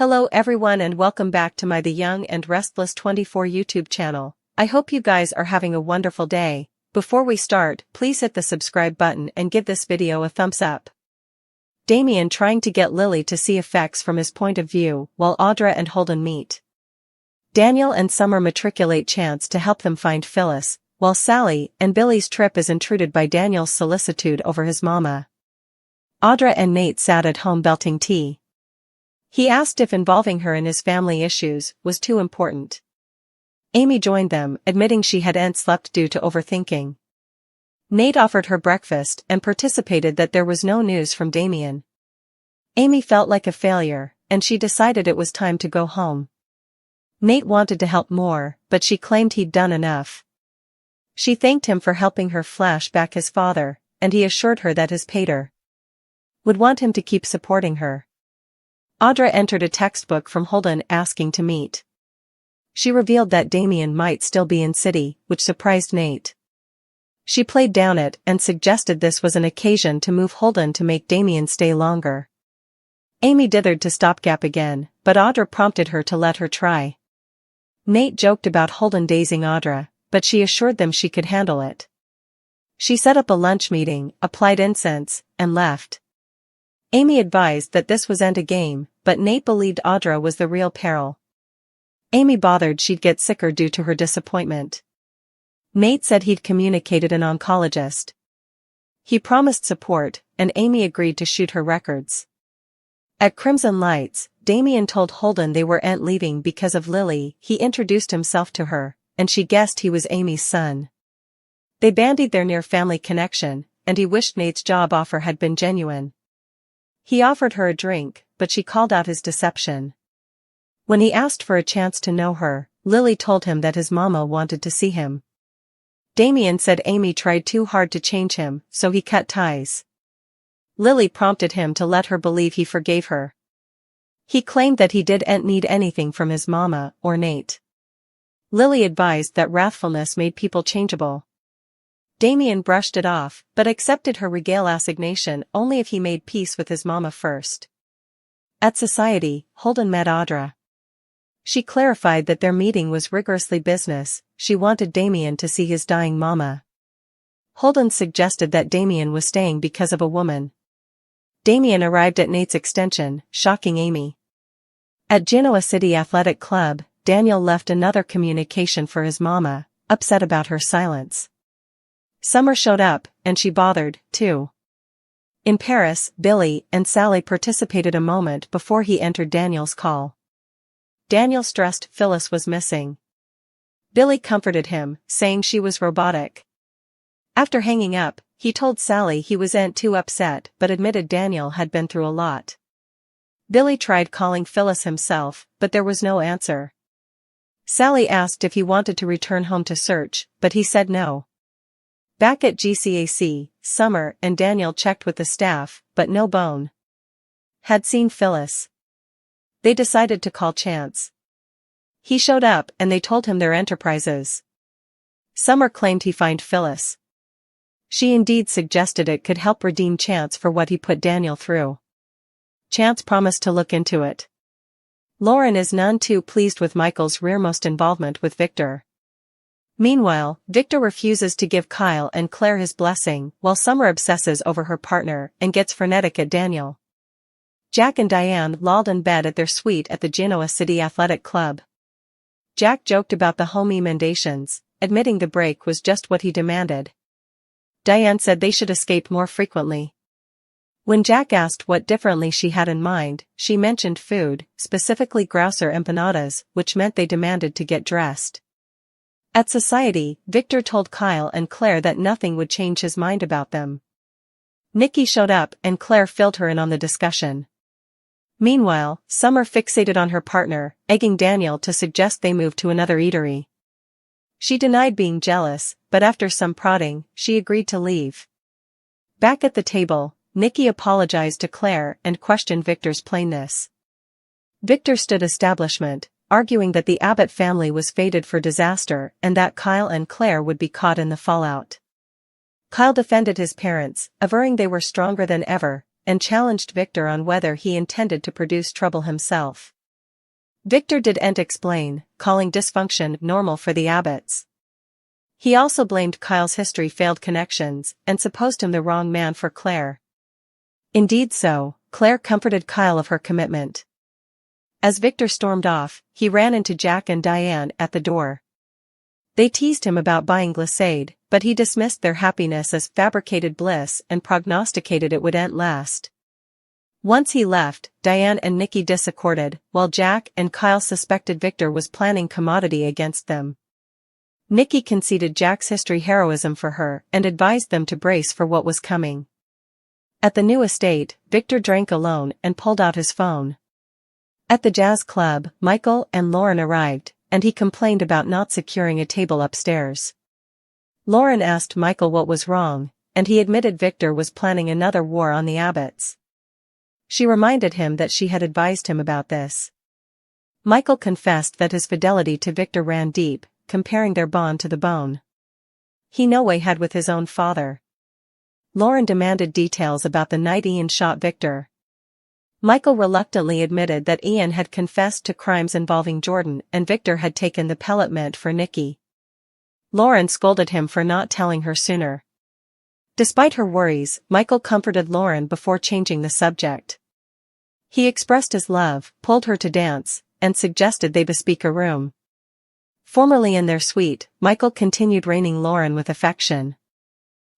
Hello everyone and welcome back to my The Young and Restless 24 YouTube channel. I hope you guys are having a wonderful day. Before we start, please hit the subscribe button and give this video a thumbs up. Damian trying to get Lily to see effects from his point of view while Audra and Holden meet. Daniel and Summer matriculate Chance to help them find Phyllis, while Sally and Billy's trip is intruded by Daniel's solicitude over his mama. Audra and Nate sat at home belting tea. He asked if involving her in his family issues was too important. Amy joined them, admitting she hadn't slept due to overthinking. Nate offered her breakfast and participated that there was no news from Damian. Amy felt like a failure, and she decided it was time to go home. Nate wanted to help more, but she claimed he'd done enough. She thanked him for helping her flash back his father, and he assured her that his pater would want him to keep supporting her. Audra entered a textbook from Holden asking to meet. She revealed that Damian might still be in city, which surprised Nate. She played down it and suggested this was an occasion to move Holden to make Damian stay longer. Amy dithered to stopgap again, but Audra prompted her to let her try. Nate joked about Holden dazing Audra, but she assured them she could handle it. She set up a lunch meeting, applied incense, and left. Amy advised that this wasn't a game, but Nate believed Audra was the real peril. Amy bothered she'd get sicker due to her disappointment. Nate said he'd communicated an oncologist. He promised support, and Amy agreed to shoot her records. At Crimson Lights, Damian told Holden they weren't leaving because of Lily. He introduced himself to her, and she guessed he was Amy's son. They bandied their near family connection, and he wished Nate's job offer had been genuine. He offered her a drink, but she called out his deception. When he asked for a chance to know her, Lily told him that his mama wanted to see him. Damian said Amy tried too hard to change him, so he cut ties. Lily prompted him to let her believe he forgave her. He claimed that he didn't need anything from his mama or Nate. Lily advised that wrathfulness made people changeable. Damian brushed it off, but accepted her regale assignation only if he made peace with his mama first. At society, Holden met Audra. She clarified that their meeting was rigorously business. She wanted Damian to see his dying mama. Holden suggested that Damian was staying because of a woman. Damian arrived at Nate's extension, shocking Amy. At Genoa City Athletic Club, Daniel left another communication for his mama, upset about her silence. Summer showed up, and she bothered, too. In Paris, Billy and Sally participated a moment before he entered Daniel's call. Daniel stressed Phyllis was missing. Billy comforted him, saying she was robotic. After hanging up, he told Sally he wasn't too upset but admitted Daniel had been through a lot. Billy tried calling Phyllis himself, but there was no answer. Sally asked if he wanted to return home to search, but he said no. Back at GCAC, Summer and Daniel checked with the staff, but no bone had seen Phyllis. They decided to call Chance. He showed up and they told him their enterprises. Summer claimed he find Phyllis. She indeed suggested it could help redeem Chance for what he put Daniel through. Chance promised to look into it. Lauren is none too pleased with Michael's rearmost involvement with Victor. Meanwhile, Victor refuses to give Kyle and Claire his blessing, while Summer obsesses over her partner and gets frenetic at Daniel. Jack and Diane lolled in bed at their suite at the Genoa City Athletic Club. Jack joked about the home emendations, admitting the break was just what he demanded. Diane said they should escape more frequently. When Jack asked what differently she had in mind, she mentioned food, specifically grouser empanadas, which meant they demanded to get dressed. At society, Victor told Kyle and Claire that nothing would change his mind about them. Nikki showed up and Claire filled her in on the discussion. Meanwhile, Summer fixated on her partner, egging Daniel to suggest they move to another eatery. She denied being jealous, but after some prodding, she agreed to leave. Back at the table, Nikki apologized to Claire and questioned Victor's plainness. Victor stood establishment, arguing that the Abbott family was fated for disaster and that Kyle and Claire would be caught in the fallout. Kyle defended his parents, averring they were stronger than ever, and challenged Victor on whether he intended to produce trouble himself. Victor didn't explain, calling dysfunction normal for the Abbotts. He also blamed Kyle's history failed connections and supposed him the wrong man for Claire. Indeed so, Claire comforted Kyle of her commitment. As Victor stormed off, he ran into Jack and Diane at the door. They teased him about buying glissade, but he dismissed their happiness as fabricated bliss and prognosticated it wouldn't last. Once he left, Diane and Nikki disaccorded, while Jack and Kyle suspected Victor was planning commodity against them. Nikki conceded Jack's history heroism for her and advised them to brace for what was coming. At the new estate, Victor drank alone and pulled out his phone. At the jazz club, Michael and Lauren arrived, and he complained about not securing a table upstairs. Lauren asked Michael what was wrong, and he admitted Victor was planning another war on the Abbotts. She reminded him that she had advised him about this. Michael confessed that his fidelity to Victor ran deep, comparing their bond to the bone he no way had with his own father. Lauren demanded details about the night Ian shot Victor. Michael reluctantly admitted that Ian had confessed to crimes involving Jordan and Victor had taken the pellet meant for Nikki. Lauren scolded him for not telling her sooner. Despite her worries, Michael comforted Lauren before changing the subject. He expressed his love, pulled her to dance, and suggested they bespeak a room. Formerly in their suite, Michael continued raining Lauren with affection.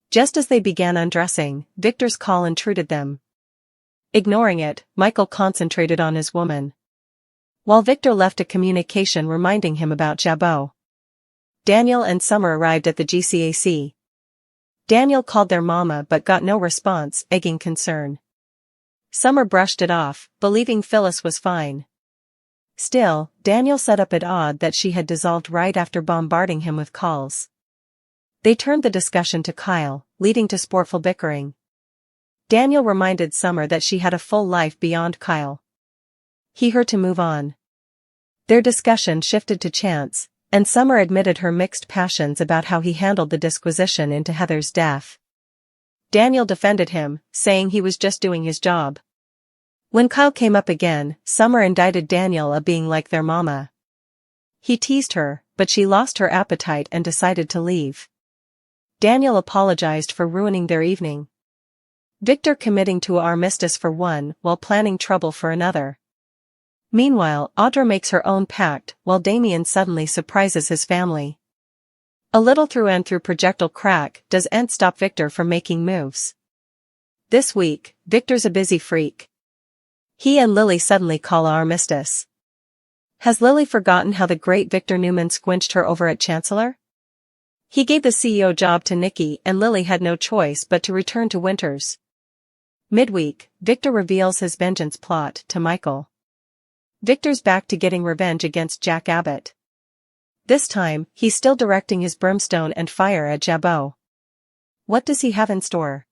Just as they began undressing, Victor's call intruded them. Ignoring it, Michael concentrated on his woman. While Victor left a communication reminding him about Jabot. Daniel and Summer arrived at the GCAC. Daniel called their mama but got no response, egging concern. Summer brushed it off, believing Phyllis was fine. Still, Daniel set up it odd that she had dissolved right after bombarding him with calls. They turned the discussion to Kyle, leading to sportful bickering. Daniel reminded Summer that she had a full life beyond Kyle. He her to move on. Their discussion shifted to Chance, and Summer admitted her mixed passions about how he handled the disquisition into Heather's death. Daniel defended him, saying he was just doing his job. When Kyle came up again, Summer indicted Daniel of being like their mama. He teased her, but she lost her appetite and decided to leave. Daniel apologized for ruining their evening. Victor committing to an armistice for one while planning trouble for another. Meanwhile, Audra makes her own pact while Damian suddenly surprises his family. A little through projectile crack doesn't stop Victor from making moves. This week, Victor's a busy freak. He and Lily suddenly call an armistice. Has Lily forgotten how the great Victor Newman squinched her over at Chancellor? He gave the CEO job to Nikki and Lily had no choice but to return to Winters. Midweek, Victor reveals his vengeance plot to Michael. Victor's back to getting revenge against Jack Abbott. This time, he's still directing his brimstone and fire at Jabot. What does he have in store?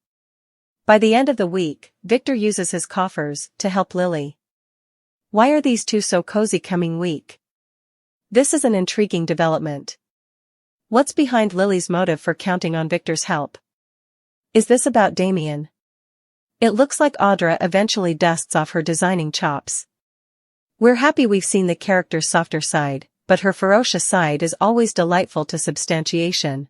By the end of the week, Victor uses his coffers to help Lily. Why are these two so cozy coming week? This is an intriguing development. What's behind Lily's motive for counting on Victor's help? Is this about Damian? It looks like Audra eventually dusts off her designing chops. We're happy we've seen the character's softer side, but her ferocious side is always delightful to substantiation.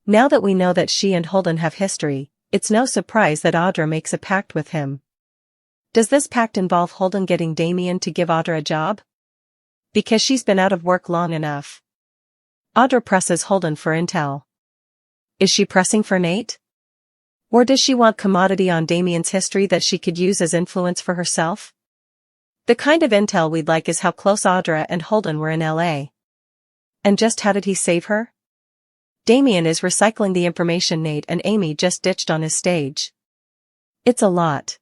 Now that we know that she and Holden have history, it's no surprise that Audra makes a pact with him. Does this pact involve Holden getting Damian to give Audra a job? Because she's been out of work long enough. Audra presses Holden for intel. Is she pressing for Nate? Or does she want commodity on Damian's history that she could use as influence for herself? The kind of intel we'd like is how close Audra and Holden were in LA. And just how did he save her? Damian is recycling the information Nate and Amy just ditched on his stage. It's a lot.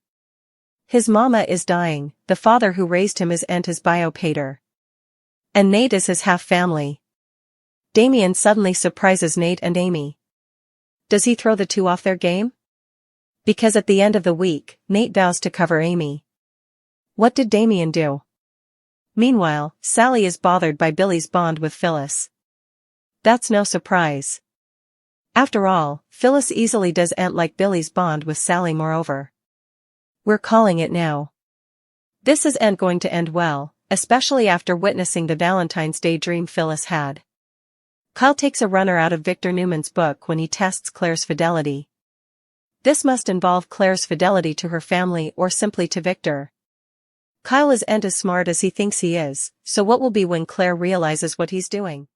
His mama is dying, the father who raised him is his biopater. And Nate is his half-family. Damian suddenly surprises Nate and Amy. Does he throw the two off their game? Because at the end of the week, Nate vows to cover Amy. What did Damian do? Meanwhile, Sally is bothered by Billy's bond with Phyllis. That's no surprise. After all, Phyllis easily doesn't like Billy's bond with Sally. Moreover, we're calling it now. This isn't going to end well, especially after witnessing the Valentine's Day dream Phyllis had. Kyle takes a runner out of Victor Newman's book when he tests Claire's fidelity. This must involve Claire's fidelity to her family or simply to Victor. Kyle isn't as smart as he thinks he is, so what will be when Claire realizes what he's doing?